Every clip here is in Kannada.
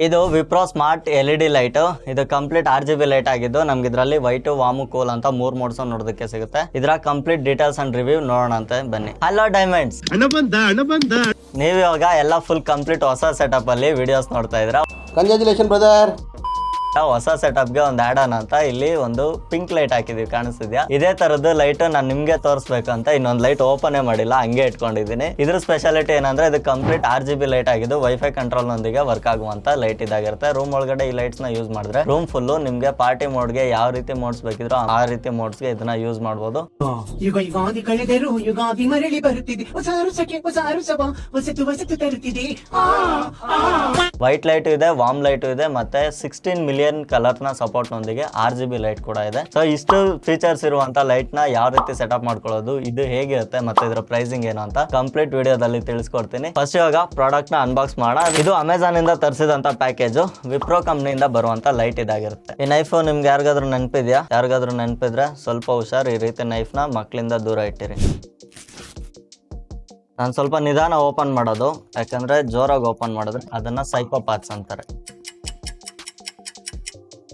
ಇದು ವಿಪ್ರೋ ಸ್ಮಾರ್ಟ್ LED ಲೈಟ್. ಇದು ಕಂಪ್ಲೀಟ್ RGB ಲೈಟ್ ಆಗಿದ್ದು ನಮ್ಗೆ ಇದರಲ್ಲಿ ವೈಟ್, ವಾಮ್, ಕೂಲ್ ಅಂತ 3 ಮೋಡ್ಸ್ ನೋಡೋದಕ್ಕೆ ಸಿಗುತ್ತೆ. ಇದರ ಕಂಪ್ಲೀಟ್ ಡೀಟೇಲ್ಸ್ ಅಂಡ್ ರಿವ್ಯೂ ನೋಡೋಣ ಅಂತ ಬನ್ನಿ. ಹಲೋ ಡೈಮಂಡ್ಸ್, ನೀವು ಇವಾಗ ಎಲ್ಲ ಫುಲ್ ಕಂಪ್ಲೀಟ್ ಹೊಸ ಸೆಟಪ್ ಅಲ್ಲಿ ವಿಡಿಯೋಸ್ ನೋಡ್ತಾ ಇದ್ರ. Congratulation brother. ಹೊಸ ಸೆಟಪ್ ಗೆ ಒಂದು ಆಡ್ ಆನ್ ಅಂತ ಇಲ್ಲಿ ಒಂದು ಪಿಂಕ್ ಲೈಟ್ ಹಾಕಿದೀವಿ, ಕಾಣಿಸ್ತಿದ್ಯಾ? ಇದೇ ತರದ್ದು ಲೈಟ್ ನಾನು ನಿಮ್ಗೆ ತೋರಿಸ್ಬೇಕಂತ ಇನ್ನೊಂದು ಲೈಟ್ ಓಪನ್ ಮಾಡಿಲ್ಲ, ಹಂಗೆ ಇಟ್ಕೊಂಡಿದ್ದೀನಿ. ಇದ್ರ ಸ್ಪೆಷಾಲಿಟಿ ಏನಂದ್ರೆ ಇದು ಕಂಪ್ಲೀಟ್ RGB ಲೈಟ್ ಆಗಿದ್ದು ವೈಫೈ ಕಂಟ್ರೋಲ್ ನೊಂದಿಗೆ ವರ್ಕ್ ಆಗುವಂತ ಲೈಟ್ ಇದಾಗಿರುತ್ತೆ. ರೂಮ್ ಒಳಗಡೆ ಈ ಲೈಟ್ಸ್ ನ ಯೂಸ್ ಮಾಡಿದ್ರೆ ರೂಮ್ ಫುಲ್ ನಿಮ್ಗೆ ಪಾರ್ಟಿ ಮೋಡ್ಗೆ ಯಾವ ರೀತಿ ಮೋಡ್ಸ್ ಬೇಕಿದ್ರು ಆ ರೀತಿ ಮೋಡ್ಸ್ಗೆ ಇದನ್ನ ಯೂಸ್ ಮಾಡಬಹುದು. ಯುಗಾದಿ ಕಳೆದರು ಯುಗಾದಿ ಮರಳಿ ಬರುತ್ತಿದೆ, ಹೊಸ ವರ್ಷಕ್ಕೆ ಹೊಸ ಅರಸವ ಹೊಸತು ತರುತ್ತಿದೆ. ವೈಟ್ ಲೈಟ್ ಇದೆ, ವಾಮ್ ಲೈಟ್ ಇದೆ, ಮತ್ತೆ 16 ಮಿಲಿಯನ್ ಕಲರ್ ನ ಸಪೋರ್ಟ್ ನೊಂದಿಗೆ RGB ಲೈಟ್ ಕೂಡ ಇದೆ. ಸೊ ಇಷ್ಟು ಫೀಚರ್ಸ್ ಇರುವಂತ ಲೈಟ್ ನ ಯಾವ ರೀತಿ ಸೆಟಪ್ ಮಾಡ್ಕೊಳ್ಳೋದು, ಇದು ಹೇಗಿರುತ್ತೆ, ಮತ್ತೆ ಇದರ ಪ್ರೈಸಿಂಗ್ ಏನು ಅಂತ ಕಂಪ್ಲೀಟ್ ವಿಡಿಯೋದಲ್ಲಿ ತಿಳಿಸ್ಕೊಡ್ತೀನಿ. ಫಸ್ಟ್ ಇವಾಗ ಪ್ರಾಡಕ್ಟ್ ನ ಅನ್ಬಾಕ್ಸ್ ಮಾಡೋಣ. ಇದು ಅಮೆಝಾನ್ ಇಂದ ತರಿಸಿದಂತ ಪ್ಯಾಕೇಜ್, ವಿಪ್ರೋ ಕಂಪ್ನಿಯಿಂದ ಬರುವಂತ ಲೈಟ್ ಇದಾಗಿರುತ್ತೆ. ಈ ನೈಫ್ ನಿಮ್ಗೆ ಯಾರಿಗಾದ್ರೂ ನೆನಪಿದ್ಯಾ? ಯಾರಿಗಾದ್ರೂ ನೆನಪಿದ್ರೆ ಸ್ವಲ್ಪ ಹುಷಾರ್, ಈ ರೀತಿ ನೈಫ್ ನ ಮಕ್ಕಳಿಂದ ದೂರ ಇಟ್ಟಿರಿ. ನಾನು ಸ್ವಲ್ಪ ನಿಧಾನ ಓಪನ್ ಮಾಡೋದು, ಯಾಕಂದ್ರೆ ಜೋರಾಗಿ ಓಪನ್ ಮಾಡಿದ್ರೆ ಅದನ್ನ ಸೈಕೋಪಾತ್ಸ್ ಅಂತಾರೆ.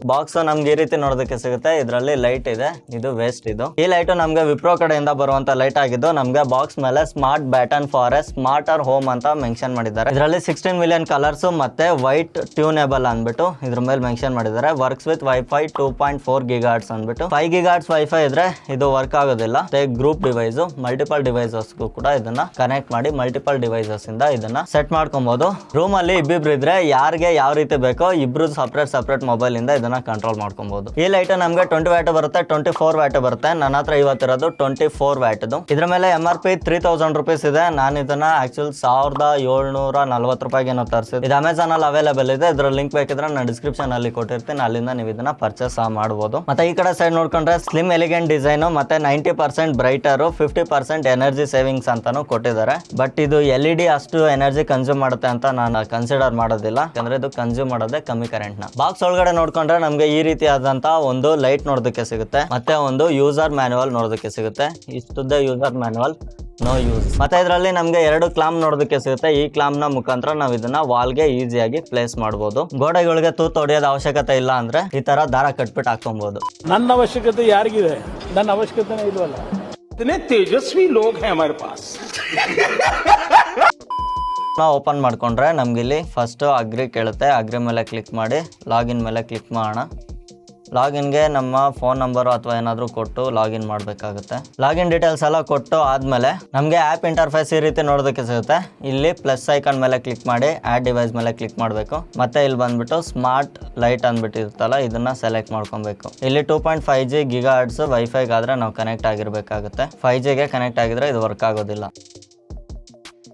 ಬಾಕ್ಸ್ ನಮ್ಗೆ ಈ ರೀತಿ ನೋಡೋದಕ್ಕೆ ಸಿಗುತ್ತೆ. ಇದರಲ್ಲಿ ಲೈಟ್ ಇದೆ, ಇದು ವೇಸ್ಟ್. ಇದು ಈ ಲೈಟ್ ನಮ್ಗೆ ವಿಪ್ರೋ ಕಡೆಯಿಂದ ಬರುವಂತ ಲೈಟ್ ಆಗಿದ್ದು ನಮ್ಗೆ ಬಾಕ್ಸ್ ಮೇಲೆ smart baton for A smarter home ಅಂತ ಮೆನ್ಷನ್ ಮಾಡಿದ್ದಾರೆ. ಇದರಲ್ಲಿ 16 ಮಿಲಿಯನ್ ಕಲರ್ಸ್ ಮತ್ತೆ ವೈಟ್ ಟ್ಯೂನೇಬಲ್ ಅಂದ್ಬಿಟ್ಟು ಇದ್ರ ಮೇಲೆ ಮೆನ್ಷನ್ ಮಾಡಿದ್ದಾರೆ. ವರ್ಕ್ಸ್ ವಿತ್ ವೈಫೈ 2.4 GHz ಅಂದ್ಬಿಟ್ಟು. 5 GHz ವೈಫೈ ಇದ್ರೆ ಇದು ವರ್ಕ್ ಆಗೋದಿಲ್ಲ. ಗ್ರೂಪ್ ಡಿವೈಸ್, ಮಲ್ಟಿಪಲ್ ಡಿವೈಸಸ್ಗೂ ಕೂಡ ಇದನ್ನ ಕನೆಕ್ಟ್ ಮಾಡಿ ಮಲ್ಟಿಪಲ್ ಡಿವೈಸಸ್ ಇಂದ ಇದನ್ನ ಸೆಟ್ ಮಾಡ್ಕೊಬಹುದು. ರೂಮ್ ಅಲ್ಲಿ ಇಬ್ಬಿಬ್ರು ಇದ್ರೆ ಯಾರಿಗೆ ಯಾವ ರೀತಿ ಬೇಕೋ ಇಬ್ರು ಸಪರೇಟ್ ಮೊಬೈಲ್ ಇಂದ ಇದನ್ನ ಕಂಟ್ರೋಲ್ ಮಾಡ್ಕೊಬಹುದು. ಈ ಲೈಟ್ ನಮ್ಗೆ 20 ವ್ಯಾಟ್ ಬರುತ್ತೆ, 24 ವ್ಯಾಟ್ ಬರುತ್ತೆ. ನನ್ನ ಹತ್ರ ಇವತ್ತಿರೋದು 24 ವ್ಯಾಟ್. ಇದ್ರ ಮೇಲೆ MRP 3000 ರುಪೀಸ್ ಇದೆ. ನಾನು ಇದನ್ನ ಆಕ್ಚುಲ್ 1740 ರೂಪಾಯಿಗೆ ತರಿಸಿದೆ. ಇದು ಅಮೆಝಾನ್ ಅಲ್ಲಿ ಅವೈಲೇಬಲ್ ಇದೆ. ಇದ್ರ ಲಿಂಕ್ ಬೇಕಿದ್ರೆ ನಾನು ಡಿಸ್ಕ್ರಿಪ್ಷನ್ ಅಲ್ಲಿ ಕೊಟ್ಟಿರ್ತೀನಿ, ಅಲ್ಲಿಂದ ನೀವು ಇದನ್ನ ಪರ್ಚೇಸ್ ಮಾಡಬಹುದು. ಮತ್ತೆ ಈ ಕಡೆ ಸೈಡ್ ನೋಡ್ಕೊಂಡ್ರೆ ಸ್ಲಿಮ್ ಎಲಿಗೆಂಟ್ ಡಿಸೈನ್ ಮತ್ತೆ 90% ಬ್ರೈಟರ್, 50% ಎನರ್ಜಿ ಸೇವಿಂಗ್ಸ್ ಅಂತಾನು ಕೊಟ್ಟಿದ್ದಾರೆ. ಬಟ್ ಇದು LED ಅಷ್ಟು ಎನರ್ಜಿ ಕನ್ಸ್ಯೂಮ್ ಮಾಡುತ್ತೆ ಅಂತ ನಾನು ಕನ್ಸಿಡರ್ ಮಾಡೋದಿಲ್ಲ, ಯಾಕಂದ್ರೆ ಇದು ಕನ್ಸ್ಯೂಮ್ ಮಾಡೋದೇ ಕಮ್ಮಿ ಕರೆಂಟ್ ನ. ಬಾಕ್ಸ್ ಒಳಗಡೆ ನೋಡ್ಕೊಂಡ್ರೆ ನಮ್ಗೆ ಈ ರೀತಿಯಾದಂತ ಒಂದು ಲೈಟ್ ನೋಡೋದಕ್ಕೆ ಸಿಗುತ್ತೆ, ಮತ್ತೆ ಒಂದು ಯೂಸರ್ ಮ್ಯಾನುವಲ್ ನೋಡೋದಕ್ಕೆ ಸಿಗುತ್ತೆ. ಇಷ್ಟುದ್ದ ಯೂಸರ್ ಮ್ಯಾನುವಲ್, ನೋ ಯೂಸ್. ಮತ್ತೆ ಇದರಲ್ಲಿ ನಮ್ಗೆ 2 ಕ್ಲಾಮ್ ನೋಡೋದಕ್ಕೆ ಸಿಗುತ್ತೆ. ಈ ಕ್ಲಾಮ್ ನ ಮುಖಾಂತರ ನಾವು ಇದನ್ನ ವಾಲ್ಗೆ ಈಸಿಯಾಗಿ ಪ್ಲೇಸ್ ಮಾಡಬಹುದು. ಗೋಡೆಗಳಿಗೆ ತೂತು ಹೊಡೆಯೋದ ಅವಶ್ಯಕತೆ ಇಲ್ಲ ಅಂದ್ರೆ ಈ ತರ ದಾರ ಕಟ್ಬಿಟ್ಟು ಹಾಕೊಬಹುದು. ನನ್ನ ಅವಶ್ಯಕತೆ ಯಾರಿಗಿದೆ? ನನ್ನ ಅವಶ್ಯಕತೆನೇ ಇಲ್ವಲ್ಲ. ಇತನೆ ತೇಜಸ್ವಿ ಲೋಗ್ ಹೈ ಹಮಾರೆ ಪಾಸ್. ನಾವು ಓಪನ್ ಮಾಡ್ಕೊಂಡ್ರೆ ನಮ್ಗೆ ಇಲ್ಲಿ ಫಸ್ಟ್ ಅಗ್ರಿ ಕೇಳುತ್ತೆ. ಅಗ್ರಿ ಮೇಲೆ ಕ್ಲಿಕ್ ಮಾಡಿ ಲಾಗಿನ್ ಮೇಲೆ ಕ್ಲಿಕ್ ಮಾಡೋಣ. ಲಾಗಿನ್ಗೆ ನಮ್ಮ ಫೋನ್ ನಂಬರ್ ಅಥವಾ ಏನಾದರೂ ಕೊಟ್ಟು ಲಾಗಿನ್ ಮಾಡಬೇಕಾಗುತ್ತೆ. ಲಾಗಿನ್ ಡೀಟೇಲ್ಸ್ ಎಲ್ಲ ಕೊಟ್ಟು ಆದಮೇಲೆ ನಮಗೆ ಆ್ಯಪ್ ಇಂಟರ್ಫೇಸ್ ಈ ರೀತಿ ನೋಡೋದಕ್ಕೆ ಸಿಗುತ್ತೆ. ಇಲ್ಲಿ ಪ್ಲಸ್ ಐಕಾನ್ ಮೇಲೆ ಕ್ಲಿಕ್ ಮಾಡಿ ಆ್ಯಡ್ ಡಿವೈಸ್ ಮೇಲೆ ಕ್ಲಿಕ್ ಮಾಡಬೇಕು. ಮತ್ತೆ ಇಲ್ಲಿ ಬಂದ್ಬಿಟ್ಟು ಸ್ಮಾರ್ಟ್ ಲೈಟ್ ಅಂದ್ಬಿಟ್ಟಿರುತ್ತಲ್ಲ, ಇದನ್ನ ಸೆಲೆಕ್ಟ್ ಮಾಡ್ಕೊಬೇಕು. ಇಲ್ಲಿ 2.5G GHz ವೈಫೈಗಾದ್ರೆ ನಾವು ಕನೆಕ್ಟ್ ಆಗಿರಬೇಕಾಗುತ್ತೆ. 5Gಗೆ ಕನೆಕ್ಟ್ ಆಗಿದ್ರೆ ಇದು ವರ್ಕ್ ಆಗೋದಿಲ್ಲ.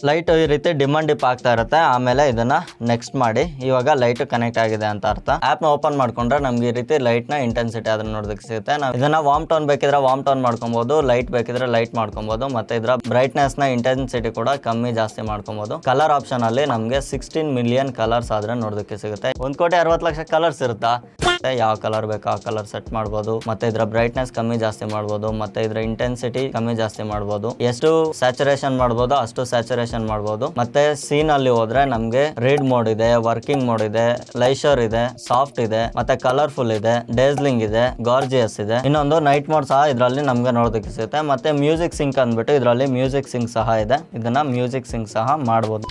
ಲೈಟ್ ಈ ರೀತಿ ಡಿಪ್ ಆಗ್ತಾ ಇರುತ್ತೆ. ಆಮೇಲೆ ಇದನ್ನ ನೆಕ್ಸ್ಟ್ ಮಾಡಿ. ಇವಾಗ ಲೈಟ್ ಕನೆಕ್ಟ್ ಆಗಿದೆ ಅಂತ ಅರ್ಥ. ಆಪ್ ನ ಓಪನ್ ಮಾಡ್ಕೊಂಡ್ರೆ ನಮ್ಗೆ ಈ ರೀತಿ ಲೈಟ್ ನ ಇಂಟೆನ್ಸಿಟಿ ಅದನ್ನ ನೋಡೋದಕ್ಕೆ ಸಿಗುತ್ತೆ. ನಾವು ಇದನ್ನ ವಾರ್ಮ್ ಟೋನ್ ಬೇಕಿದ್ರೆ ವಾರ್ಮ್ ಟೋನ್ ಮಾಡ್ಕೊಬಹುದು, ಲೈಟ್ ಬೇಕಿದ್ರೆ ಲೈಟ್ ಮಾಡ್ಕೊಬಹುದು. ಮತ್ತೆ ಇದರ ಬ್ರೈಟ್ನೆಸ್ ನ ಇಂಟೆನ್ಸಿಟಿ ಕೂಡ ಕಮ್ಮಿ ಜಾಸ್ತಿ ಮಾಡ್ಕೊಬಹುದು. ಕಲರ್ ಆಪ್ಷನ್ ಅಲ್ಲಿ ನಮ್ಗೆ 16 ಮಿಲಿಯನ್ ಕಲರ್ಸ್ ಆದ್ರೆ ನೋಡೋದಕ್ಕೆ ಸಿಗುತ್ತೆ. 1,60,00,000 ಕಲರ್ಸ್ ಇರುತ್ತಾ, ಯಾವ ಕಲರ್ ಬೇಕೋ ಆ ಕಲರ್ ಸೆಟ್ ಮಾಡಬಹುದು. ಮತ್ತೆ ಇದರ ಬ್ರೈಟ್ನೆಸ್ ಕಮ್ಮಿ ಜಾಸ್ತಿ ಮಾಡಬಹುದು, ಮತ್ತೆ ಇದರ ಇಂಟೆನ್ಸಿಟಿ ಕಮ್ಮಿ ಜಾಸ್ತಿ ಮಾಡಬಹುದು. ಎಷ್ಟು ಸ್ಯಾಚುರೇಷನ್ ಮಾಡಬಹುದು ಅಷ್ಟು ಸ್ಯಾಚುರೇಷನ್ ಮಾಡಬಹುದು. ಮತ್ತೆ ಸೀನ್ ಅಲ್ಲಿ ಹೋದ್ರೆ ನಮ್ಗೆ ರೀಡ್ ಮೋಡ್ ಇದೆ, ವರ್ಕಿಂಗ್ ಮೋಡ್ ಇದೆ, ಲೈಶರ್ ಇದೆ, ಸಾಫ್ಟ್ ಇದೆ, ಮತ್ತೆ ಕಲರ್ಫುಲ್ ಇದೆ, ಡೇಸ್ಲಿಂಗ್ ಇದೆ, ಗಾರ್ಜಿಯಸ್ ಇದೆ. ಇನ್ನೊಂದು ನೈಟ್ ಮೋಡ್ ಸಹ ಇದರಲ್ಲಿ ನಮ್ಗೆ ನೋಡೋದಕ್ಕೆ ಸಿಗುತ್ತೆ. ಮತ್ತೆ ಮ್ಯೂಸಿಕ್ ಸಿಂಕ್ ಅಂದ್ಬಿಟ್ಟು ಇದರಲ್ಲಿ ಮ್ಯೂಸಿಕ್ ಸಿಂಕ್ ಸಹ ಇದೆ. ಇದನ್ನ ಮ್ಯೂಸಿಕ್ ಸಿಂಕ್ ಸಹ ಮಾಡಬಹುದು.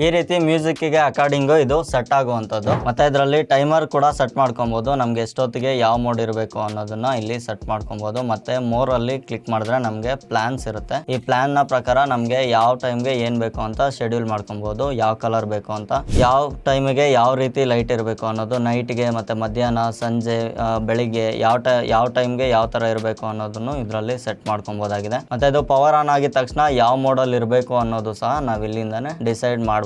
ಈ ರೀತಿ ಮ್ಯೂಸಿಕ್ಗೆ ಅಕಾರ್ಡಿಂಗು ಇದು ಸೆಟ್ ಆಗುವಂಥದ್ದು. ಮತ್ತೆ ಇದರಲ್ಲಿ ಟೈಮರ್ ಕೂಡ ಸೆಟ್ ಮಾಡ್ಕೊಬಹುದು. ನಮ್ಗೆ ಎಷ್ಟೊತ್ತಿಗೆ ಯಾವ ಮೋಡ್ ಇರಬೇಕು ಅನ್ನೋದನ್ನ ಇಲ್ಲಿ ಸೆಟ್ ಮಾಡ್ಕೊಬಹುದು. ಮತ್ತೆ ಮೋರ್ ಅಲ್ಲಿ ಕ್ಲಿಕ್ ಮಾಡಿದ್ರೆ ನಮ್ಗೆ ಪ್ಲಾನ್ಸ್ ಇರುತ್ತೆ. ಈ ಪ್ಲಾನ್ ನ ಪ್ರಕಾರ ನಮ್ಗೆ ಯಾವ ಟೈಮ್ಗೆ ಏನ್ ಬೇಕು ಅಂತ ಶೆಡ್ಯೂಲ್ ಮಾಡ್ಕೊಬಹುದು. ಯಾವ ಕಲರ್ ಬೇಕು ಅಂತ, ಯಾವ ಟೈಮಿಗೆ ಯಾವ ರೀತಿ ಲೈಟ್ ಇರಬೇಕು ಅನ್ನೋದು, ನೈಟ್ಗೆ ಮತ್ತೆ ಮಧ್ಯಾಹ್ನ, ಸಂಜೆ, ಬೆಳಿಗ್ಗೆ ಯಾವ ಟೈಮ್ಗೆ ಯಾವ ತರ ಇರಬೇಕು ಅನ್ನೋದನ್ನು ಇದರಲ್ಲಿ ಸೆಟ್ ಮಾಡ್ಕೊಬಹುದಾಗಿದೆ. ಮತ್ತೆ ಇದು ಪವರ್ ಆನ್ ಆಗಿದ ತಕ್ಷಣ ಯಾವ ಮೋಡಲ್ಲಿ ಇರಬೇಕು ಅನ್ನೋದು ಸಹ ನಾವ್ ಇಲ್ಲಿಂದಾನೆ ಡಿಸೈಡ್ ಮಾಡ್ಬೋದು.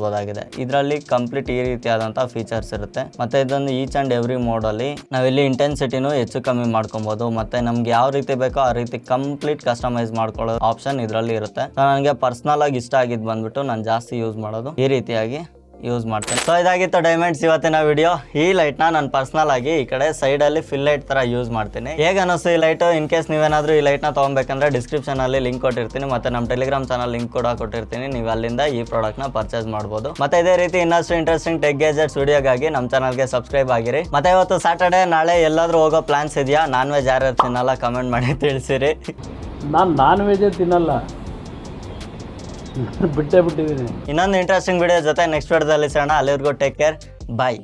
ಇದರಲ್ಲಿ ಕಂಪ್ಲೀಟ್ ಈ ರೀತಿಯಾದಂತಹ ಫೀಚರ್ಸ್ ಇರುತ್ತೆ. ಮತ್ತೆ ಇದೊಂದು ಈಚ್ ಅಂಡ್ ಎವ್ರಿ ಮೋಡ್ ಅಲ್ಲಿ ನಾವಿಲ್ಲಿ ಇಂಟೆನ್ಸಿಟಿನೂ ಹೆಚ್ಚು ಕಮ್ಮಿ ಮಾಡ್ಕೊಬಹುದು. ಮತ್ತೆ ನಮ್ಗೆ ಯಾವ ರೀತಿ ಬೇಕೋ ಆ ರೀತಿ ಕಂಪ್ಲೀಟ್ ಕಸ್ಟಮೈಸ್ ಮಾಡ್ಕೊಳ್ಳೋ ಆಪ್ಷನ್ ಇದರಲ್ಲಿ ಇರುತ್ತೆ. ನನಗೆ ಪರ್ಸನಲ್ ಆಗಿ ಇಷ್ಟ ಆಗಿದ್ದು ಬಂದ್ಬಿಟ್ಟು ನಾನು ಜಾಸ್ತಿ ಯೂಸ್ ಮಾಡೋದು ಈ ರೀತಿಯಾಗಿ ಯೂಸ್ ಮಾಡ್ತೀನಿ. ಸೊ ಇದಾಗಿತ್ತು ಡೈಮಂಡ್ಸ್ ಇವತ್ತಿನ ವಿಡಿಯೋ. ಈ ಲೈಟ್ನ ನಾನು ಪರ್ಸನಲ್ ಆಗಿ ಈ ಕಡೆ ಸೈಡಲ್ಲಿ ಫಿಲ್ ಲೈಟ್ ಥರ ಯೂಸ್ ಮಾಡ್ತೀನಿ. ಹೇಗೆ ಅನ್ನಿಸ್ತು ಈ ಲೈಟು? ಇನ್ ಕೇಸ್ ನೀವೇನಾದರೂ ಈ ಲೈಟ್ನ ತೊಗೊಬೇಕಂದ್ರೆ ಡಿಸ್ಕ್ರಿಪ್ಷನಲ್ಲಿ ಲಿಂಕ್ ಕೊಟ್ಟಿರ್ತೀನಿ, ಮತ್ತು ನಮ್ಮ ಟೆಲಿಗ್ರಾಮ್ ಚಾನಲ್ ಲಿಂಕ್ ಕೂಡ ಕೊಟ್ಟಿರ್ತೀನಿ. ನೀವು ಅಲ್ಲಿಂದ ಈ ಪ್ರಾಡಕ್ಟ್ನ ಪರ್ಚೇಸ್ ಮಾಡ್ಬೋದು. ಮತ್ತೆ ಇದೇ ರೀತಿ ಇನ್ನಷ್ಟು ಇಂಟ್ರೆಸ್ಟಿಂಗ್ ಟೆಕ್ ಗ್ಯಾಜೆಟ್ಸ್ ವಿಡಿಯೋಗಾಗಿ ನಮ್ಮ ಚಾನಲ್ಗೆ ಸಬ್ಸ್ಕ್ರೈಬ್ ಆಗಿರಿ. ಮತ್ತೆ ಇವತ್ತು ಸ್ಯಾಟರ್ಡೆ, ನಾಳೆ ಎಲ್ಲಾದರೂ ಹೋಗೋ ಪ್ಲಾನ್ಸ್ ಇದೆಯಾ? ನಾನ್ ವೆಜ್ ಯಾರ್ಯಾರು ತಿನ್ನಲ್ಲ ಕಮೆಂಟ್ ಮಾಡಿ ತಿಳಿಸಿರಿ. ನಾನು ನಾನ್ ವೆಜ್ ತಿನ್ನಲ್ಲ, ಬಿಟ್ಟಿದ್ದೀನಿ. ಇನ್ನೊಂದು ಇಂಟ್ರೆಸ್ಟಿಂಗ್ ವಿಡಿಯೋ ಜೊತೆ ನೆಕ್ಸ್ಟ್ ವಿಡಿಯೋದಲ್ಲಿ ಸಿಗೋಣ. ಅಲ್ಲಿವರೆಗೂ ಟೇಕ್ ಕೇರ್, ಬಾಯ್.